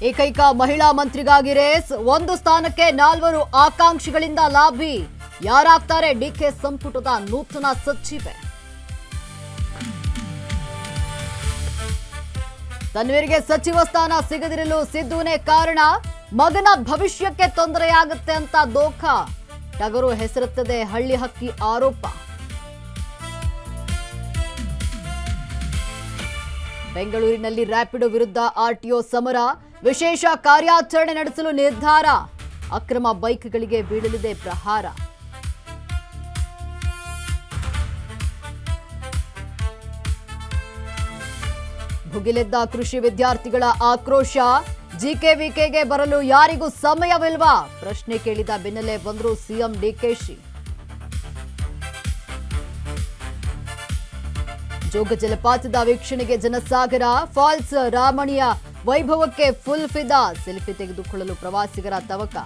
ಏಕೈಕ ಮಹಿಳಾ ಮಂತ್ರಿಗಾಗಿ ರೇಸ್, ಒಂದು ಸ್ಥಾನಕ್ಕೆ 4 ಆಕಾಂಕ್ಷಿಗಳಿಂದ ಲಾಬಿ. ಯಾರಾಗ್ತಾರೆ ಡಿಕೆ ಸಂಪುಟದ ನೂತನ ಸಚಿವೆ? ತನ್ವೀರ್ಗೆ ಸಚಿವ ಸ್ಥಾನ ಸಿಗದಿರಲು ಸಿದ್ದುನೇ ಕಾರಣ. ಮಗನ ಭವಿಷ್ಯಕ್ಕೆ ತೊಂದರೆಯಾಗುತ್ತೆ ಅಂತ ದೋಖ. ಟಗರು ಹೆಸರುತ್ತದೆ ಹಳ್ಳಿ ಹಕ್ಕಿ ಆರೋಪ. ಬೆಂಗಳೂರಿನಲ್ಲಿ ರ್ಯಾಪಿಡೋ ವಿರುದ್ಧ ಆರ್ಟಿಒ ಸಮರ, ವಿಶೇಷ ಕಾರ್ಯಾಚರಣೆ ನಡೆಸಲು ನಿರ್ಧಾರ. ಅಕ್ರಮ ಬೈಕ್ಗಳಿಗೆ ಬೀಳಲಿದೆ ಪ್ರಹಾರ. ಭುಗಿಲೆದ್ದ ಕೃಷಿ ವಿದ್ಯಾರ್ಥಿಗಳ ಆಕ್ರೋಶ. ಜಿಕೆವಿಕೆಗೆ ಬರಲು ಯಾರಿಗೂ ಸಮಯವಿಲ್ವಾ? ಪ್ರಶ್ನೆ ಕೇಳಿದ ಬೆನ್ನಲ್ಲೇ ಬಂದರು ಸಿಎಂ ಡಿಕೆಶಿ. ಜೋಗ ಜಲಪಾತದ ವೀಕ್ಷಣೆಗೆ ಜನಸಾಗರ. ಫಾಲ್ಸ್ ರಾಮಣಿಯ ವೈಭವಕ್ಕೆ ಫುಲ್ ಫಿದಾ. ಸೆಲ್ಫಿ ತೆಗೆದುಕೊಳ್ಳಲು ಪ್ರವಾಸಿಗರ ತವಕ.